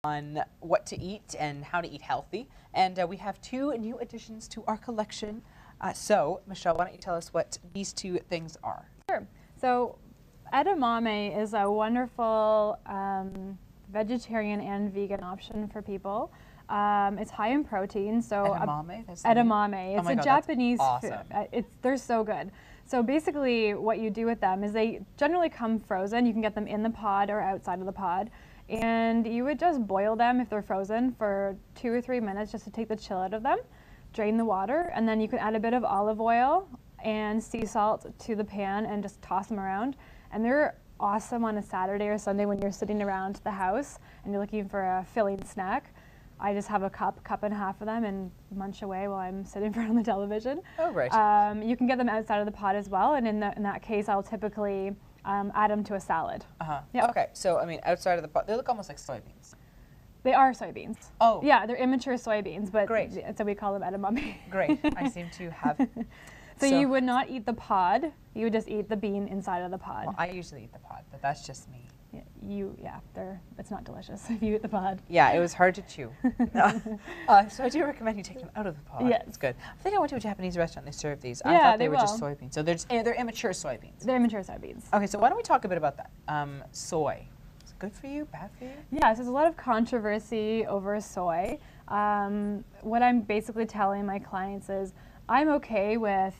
on what to eat and how to eat healthy. And we have 2 new additions to our collection. So, Michelle, why don't you tell us what these 2 things are? Sure. So, edamame is a wonderful vegetarian and vegan option for people. It's high in protein. So edamame? Edamame. It's a Japanese awesome. food. They're so good. So basically what you do with them is they generally come frozen. You can get them in the pod or outside of the pod. And you would just boil them if they're frozen for 2 or 3 minutes just to take the chill out of them. Drain the water, and then you can add a bit of olive oil and sea salt to the pan and just toss them around. And they're awesome on a Saturday or Sunday when you're sitting around the house and you're looking for a filling snack. I just have a cup and a half of them and munch away while I'm sitting in front of the television. Oh, right. You can get them outside of the pot as well, and in that case, I'll typically add them to a salad. Yeah. Okay, so I mean, outside of the pot, they look almost like soybeans. They are soybeans. Oh. Yeah, they're immature soybeans, but great. So we call them edamame. Great. I seem to have. So you would not eat the pod. You would just eat the bean inside of the pod. Well, I usually eat the pod, but that's just me. It's not delicious if you eat the pod. Yeah, it was hard to chew. So I do recommend you take them out of the pod. Yes. It's good. I think I went to a Japanese restaurant. They served these. Yeah, I thought they were just soybeans. So they're immature soybeans. They're immature soybeans. Okay, so why don't we talk a bit about that? Soy. Is it good for you? Bad for you? Yeah, so there's a lot of controversy over soy. What I'm basically telling my clients is I'm okay with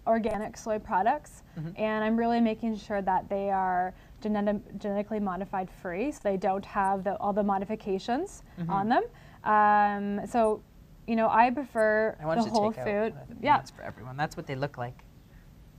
organic soy products, and I'm really making sure that they are genetically modified free, so they don't have all the modifications on them. So, I prefer the whole food. Yeah, for everyone. That's what they look like.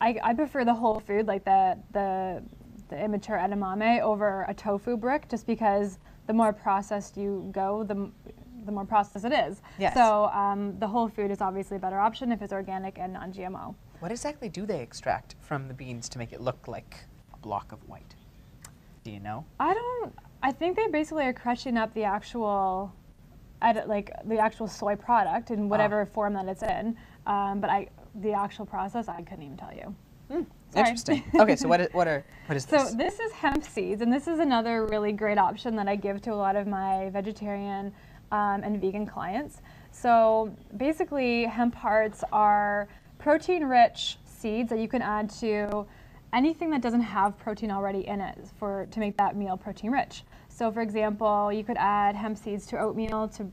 I prefer the whole food, like the immature edamame, over a tofu brick, just because the more processed you go, the more processed it is. Yes. So the whole food is obviously a better option if it's organic and non-GMO. What exactly do they extract from the beans to make it look like a block of white? Do you know? I think they basically are crushing up the actual, the actual soy product in whatever form that it's in. But the actual process, I couldn't even tell you. Interesting. Okay, so what is this? So this is hemp seeds, and this is another really great option that I give to a lot of my vegetarian and vegan clients. So basically, hemp hearts are protein-rich seeds that you can add to anything that doesn't have protein already in it to make that meal protein-rich. So for example, you could add hemp seeds to oatmeal to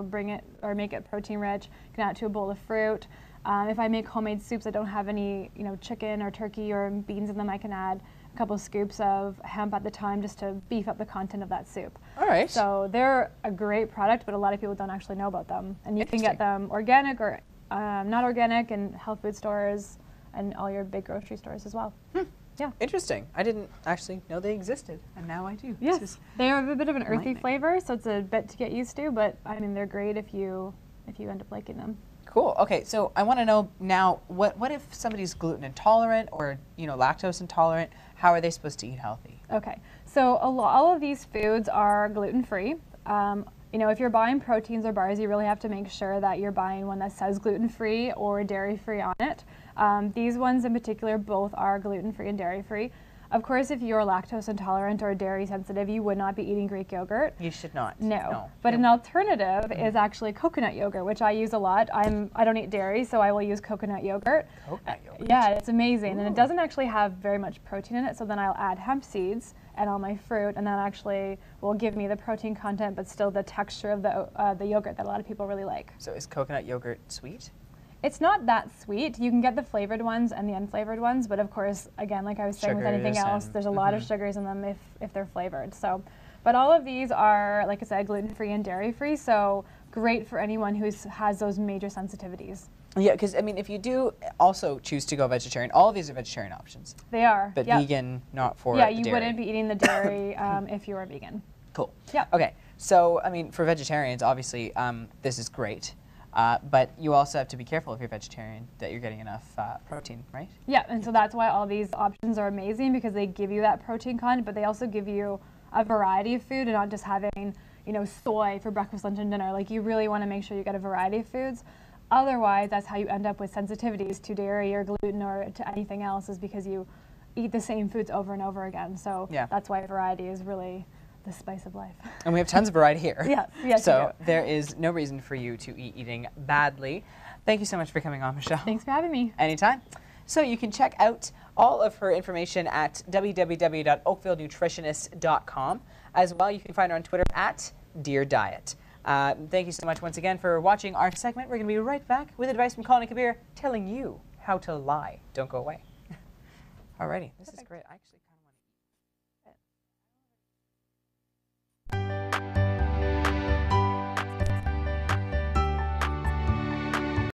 bring it or make it protein-rich. You can add it to a bowl of fruit. If I make homemade soups that don't have any, chicken or turkey or beans in them, I can add a couple of scoops of hemp at the time just to beef up the content of that soup. All right. So they're a great product, but a lot of people don't actually know about them. And you can get them organic or not organic in health food stores and all your big grocery stores as well. Yeah. Interesting. I didn't actually know they existed, and now I do. Yes. They have a bit of an earthy flavor, so it's a bit to get used to, but I mean, they're great if you end up liking them. Cool. Okay, so I want to know now, what if somebody's gluten intolerant or lactose intolerant? How are they supposed to eat healthy? Okay, so all of these foods are gluten-free. If you're buying proteins or bars, you really have to make sure that you're buying one that says gluten-free or dairy-free on it. These ones in particular both are gluten-free and dairy-free. Of course, if you're lactose intolerant or dairy sensitive, you would not be eating Greek yogurt. You should not. No. But an alternative is actually coconut yogurt, which I use a lot. I don't eat dairy, so I will use coconut yogurt. Coconut yogurt? Yeah, it's amazing. Ooh. And it doesn't actually have very much protein in it, so then I'll add hemp seeds and all my fruit, and that actually will give me the protein content, but still the texture of the yogurt that a lot of people really like. So is coconut yogurt sweet? It's not that sweet. You can get the flavored ones and the unflavored ones, but of course, again, like I was saying with anything else, there's a lot of sugars in them if they're flavored. So, but all of these are, like I said, gluten-free and dairy-free, so great for anyone who has those major sensitivities. Yeah, because I mean, if you do also choose to go vegetarian, all of these are vegetarian options. They are. But vegan, not for the dairy. Yeah, you dairy. wouldn't be eating the dairy if you were vegan. Cool. Yeah. Okay, so I mean, for vegetarians, obviously, this is great. But you also have to be careful if you're vegetarian that you're getting enough protein, right? Yeah, and so that's why all these options are amazing, because they give you that protein content, but they also give you a variety of food and not just having, soy for breakfast, lunch, and dinner. Like, you really want to make sure you get a variety of foods. Otherwise, that's how you end up with sensitivities to dairy or gluten or to anything else, is because you eat the same foods over and over again. So that's why variety is really the spice of life. And we have tons of variety here. Yes, yes. So there is no reason for you to be eating badly. Thank you so much for coming on, Michelle. Thanks for having me. Anytime. So you can check out all of her information at www.oakvillenutritionist.com. As well, you can find her on Twitter at Dear Diet. Thank you so much once again for watching our segment. We're going to be right back with advice from Colin and Kabir telling you how to lie. Don't go away. Alrighty, this is great. I actually kind of